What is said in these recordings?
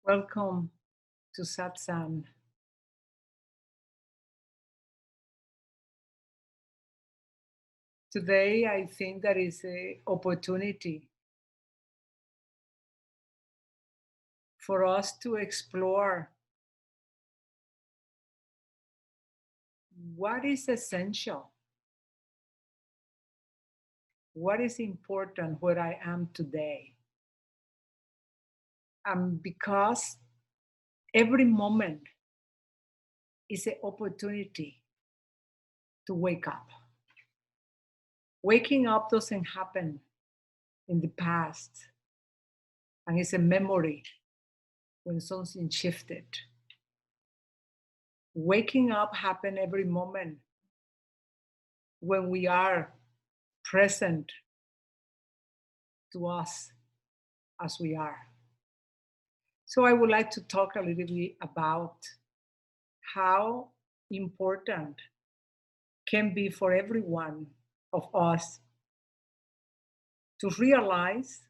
Welcome to Satsang. Today, I think that is an opportunity for us to explore what is essential, what is important where I am today. And because every moment is an opportunity to wake up. Waking up doesn't happen in the past, and it's a memory when something shifted. Waking up happens every moment when we are present to us as we are. So I would like to talk a little bit about how important can be for every one of us to realize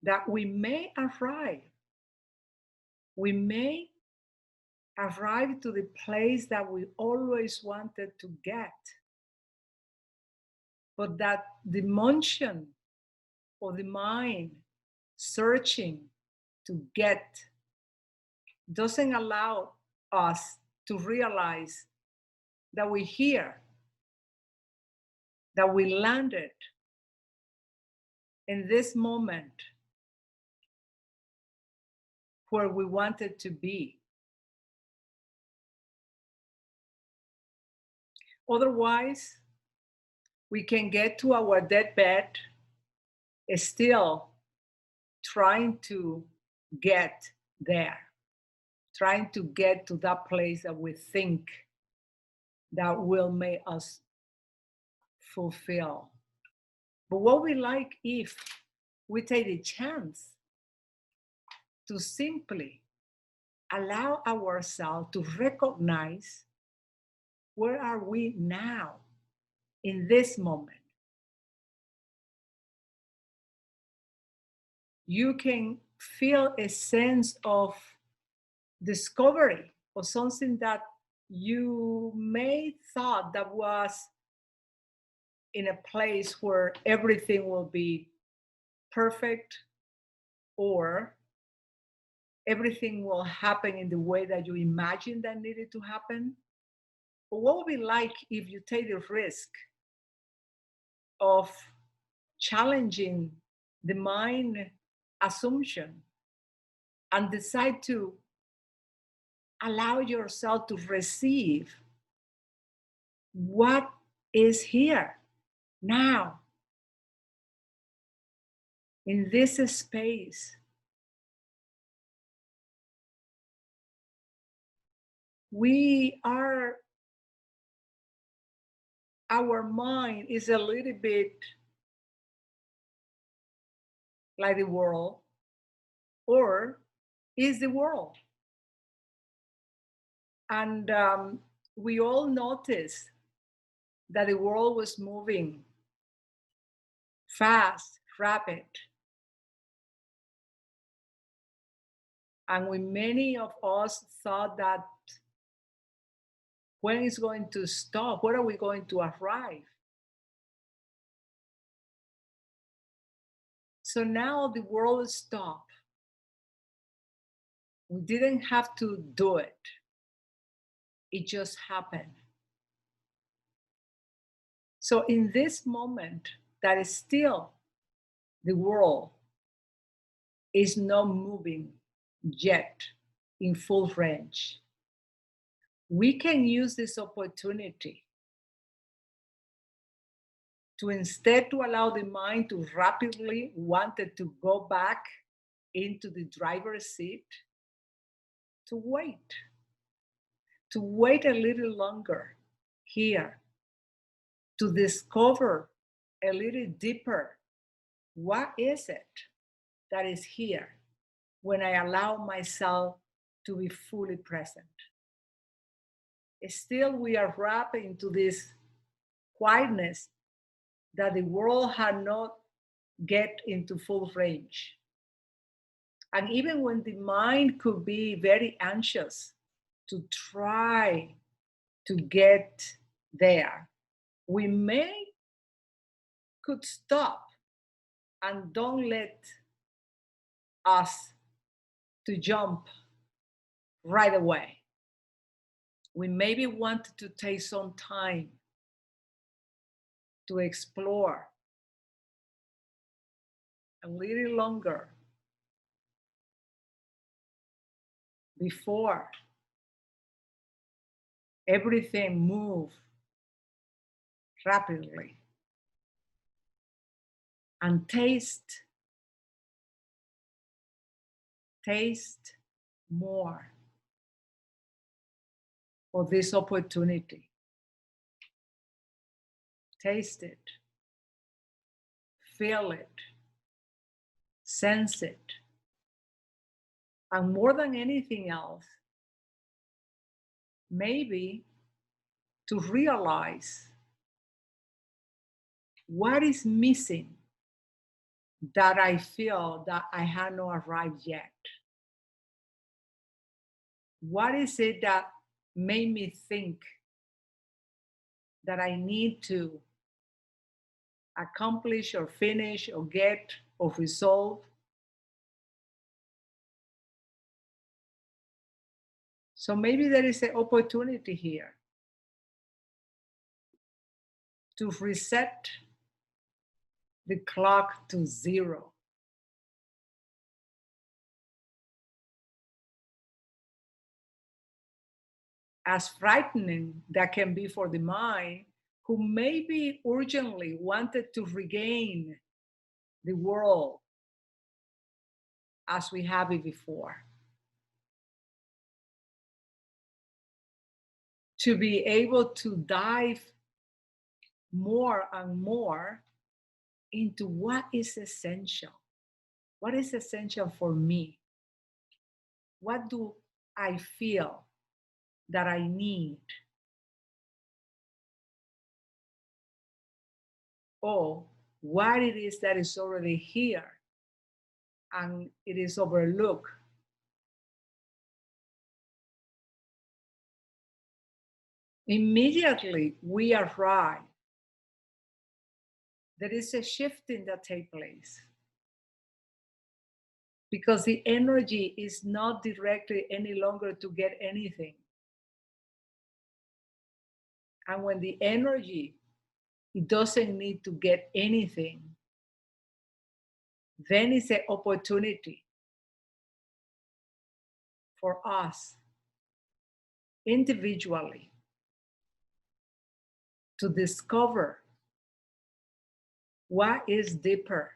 that we may arrive to the place that we always wanted to get, but that the motion of the mind searching to get doesn't allow us to realize that we're here, that we landed in this moment where we wanted to be. Otherwise, we can get to our deathbed still trying to get there, trying to get to that place that we think that will make us fulfill. But what we like if we take the chance to simply allow ourselves to recognize where are we now in this moment. You can feel a sense of discovery or something that you may thought that was in a place where everything will be perfect or everything will happen in the way that you imagined that needed to happen. But what would be like if you take the risk of challenging the mind assumption and decide to allow yourself to receive what is here now in this space? Our mind is a little bit like the world, or is the world. And we all noticed that the world was moving fast, rapid. And many of us thought that when is going to stop? Where are we going to arrive? So now the world stopped. We didn't have to do it. It just happened. So in this moment, that is still the world is not moving yet in full range. We can use this opportunity to instead to allow the mind to rapidly wanted to go back into the driver's seat, to wait a little longer here, to discover a little deeper what is it that is here when I allow myself to be fully present. Still, we are wrapped into this quietness that the world had not get into full range. And even when the mind could be very anxious to try to get there, we could stop and don't let us to jump right away. We maybe wanted to take some time to explore a little longer before everything moves rapidly, and taste more of this opportunity. Taste it, feel it, sense it. And more than anything else, maybe to realize what is missing that I feel that I have not arrived yet. What is it that made me think that I need to accomplish or finish or get or resolve? So maybe there is an opportunity here to reset the clock to zero. As frightening that can be for the mind, who maybe urgently wanted to regain the world as we have it before. To be able to dive more and more into what is essential. What is essential for me? What do I feel that I need? Or what it is that is already here and it is overlooked. Immediately we arrive, there is a shifting that takes place because the energy is not directed any longer to get anything. And when the energy, it doesn't need to get anything, then it's an opportunity for us individually to discover what is deeper.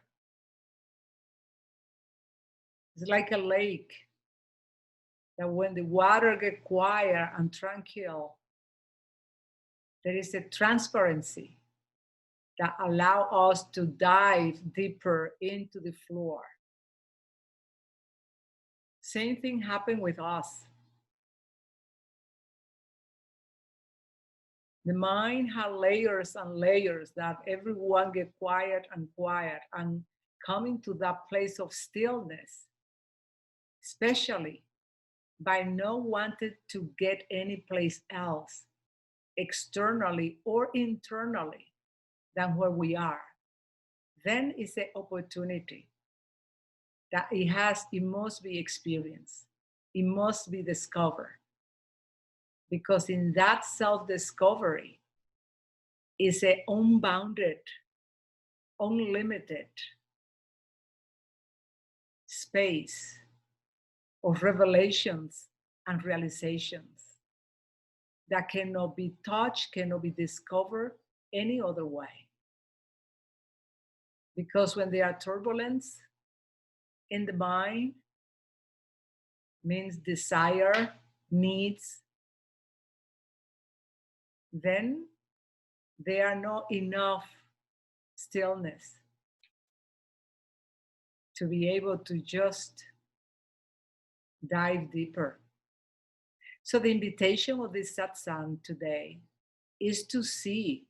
It's like a lake that when the water gets quiet and tranquil, there is a transparency that allow us to dive deeper into the floor. Same thing happened with us. The mind has layers and layers that everyone get quiet and coming to that place of stillness, especially by not wanting to get any place else externally or internally than where we are. Then it's an opportunity that it must be experienced. It must be discovered. Because in that self-discovery is an unbounded, unlimited space of revelations and realizations that cannot be touched, cannot be discovered any other way. Because when there are turbulence in the mind, means desire, needs, then there are not enough stillness to be able to just dive deeper. So the invitation of this satsang today is to see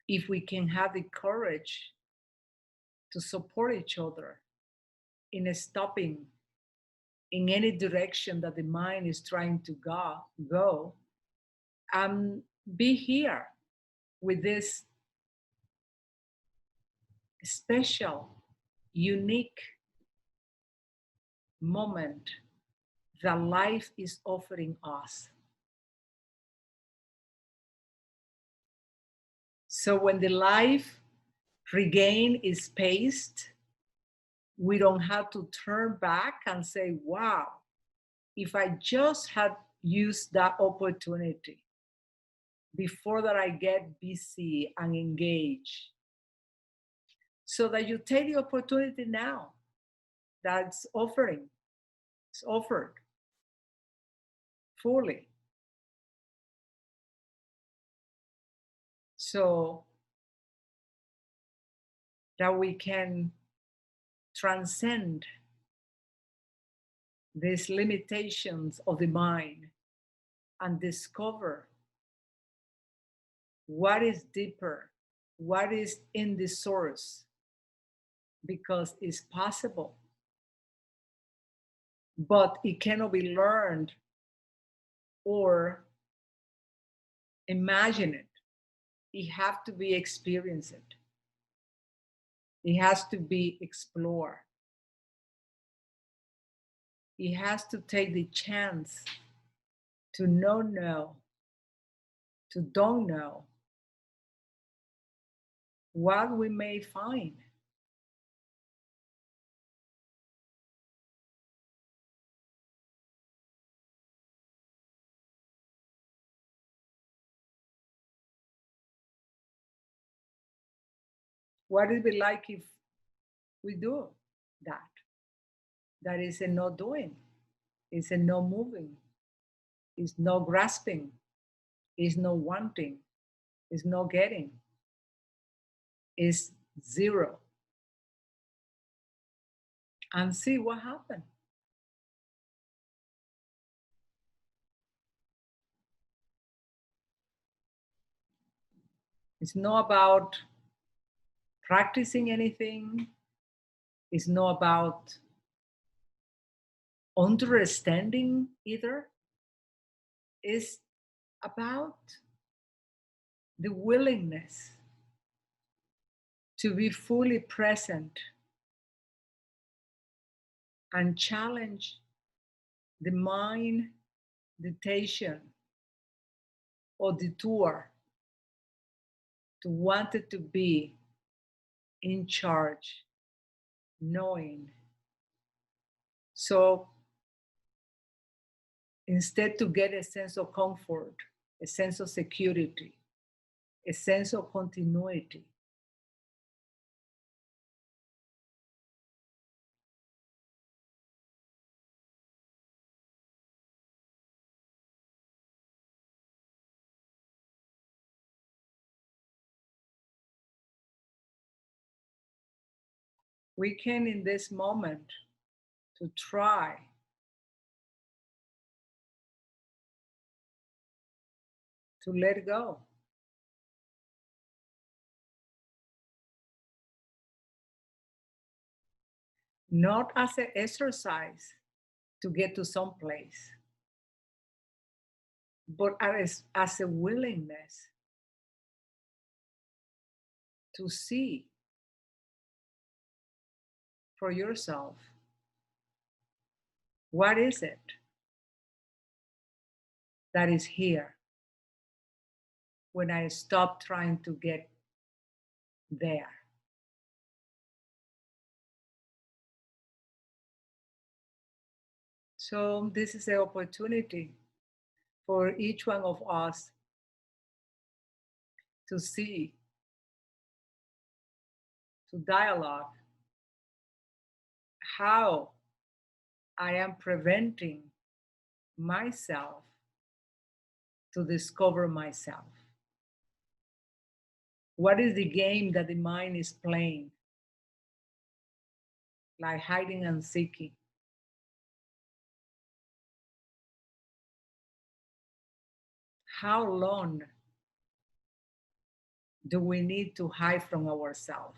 if we can have the courage to support each other in stopping in any direction that the mind is trying to go, and be here with this special, unique moment that life is offering us. So when the life regain its pace, we don't have to turn back and say, wow, if I just had used that opportunity before that I get busy and engaged. So that you take the opportunity now that's offering, it's offered fully. So that we can transcend these limitations of the mind and discover what is deeper, what is in the source, because it's possible. But it cannot be learned or imagined. It has to be experienced. It has to be explored. It has to take the chance to know, to don't know what we may find. What it be like if we do that? That is a no doing, it's a no moving, it's no grasping, it's no wanting, it's no getting, it's zero. And see what happens. It's not about practicing anything. It's not about understanding either. It's about the willingness to be fully present and challenge the mind dictation or detour to want it to be in charge, knowing. So instead to get a sense of comfort, a sense of security, a sense of continuity, we can in this moment to try to let go. Not as an exercise to get to some place, but as a willingness to see for yourself what is it that is here when I stop trying to get there. So this is an opportunity for each one of us to see, to dialogue how I am preventing myself to discover myself. What is the game that the mind is playing? Like hiding and seeking. How long do we need to hide from ourselves?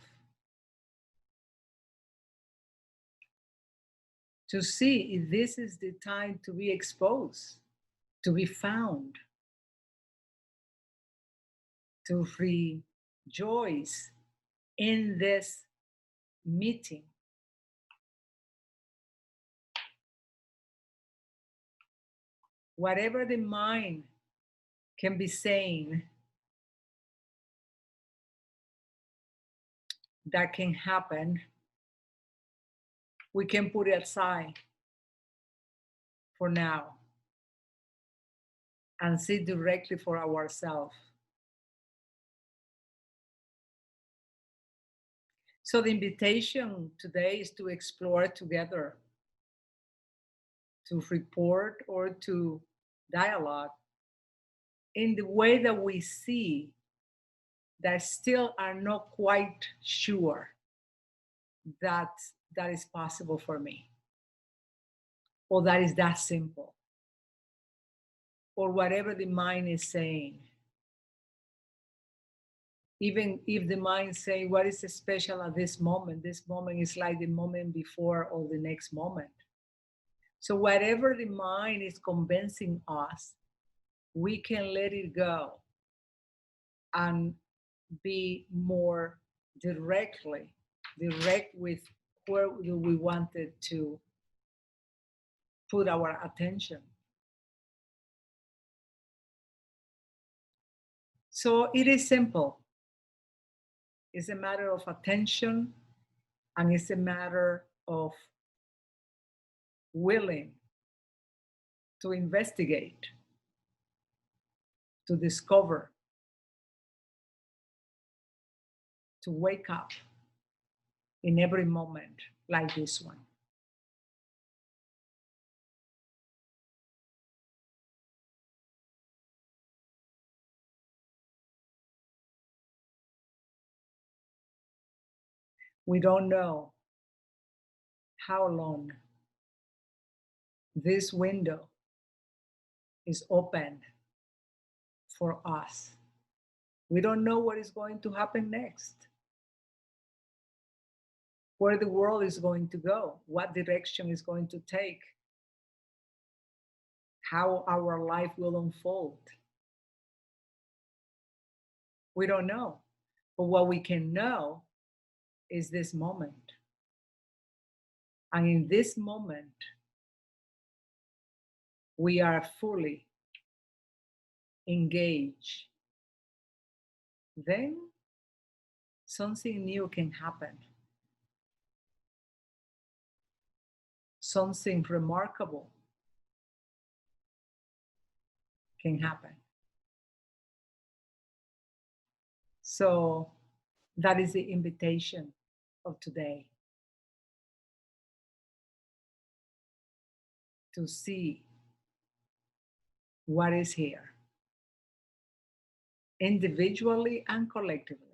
to see if this is the time to be exposed, to be found, to rejoice in this meeting. Whatever the mind can be saying that can happen, we can put it aside for now and see directly for ourselves. So the invitation today is to explore together, to report or to dialogue in the way that we see that still are not quite sure that that is possible for me, or that is that simple, or whatever the mind is saying. Even if the mind say, what is special at this moment is like the moment before or the next moment. So whatever the mind is convincing us, we can let it go and be more direct with where do we wanted to put our attention. So it is simple. It's a matter of attention, and it's a matter of willing to investigate, to discover, to wake up in every moment like this one. We don't know how long this window is open for us. We don't know what is going to happen next, where the world is going to go, what direction is going to take, how our life will unfold. We don't know. But what we can know is this moment. And in this moment, we are fully engaged. Then something new can happen. Something remarkable can happen. So that is the invitation of today, to see what is here, individually and collectively.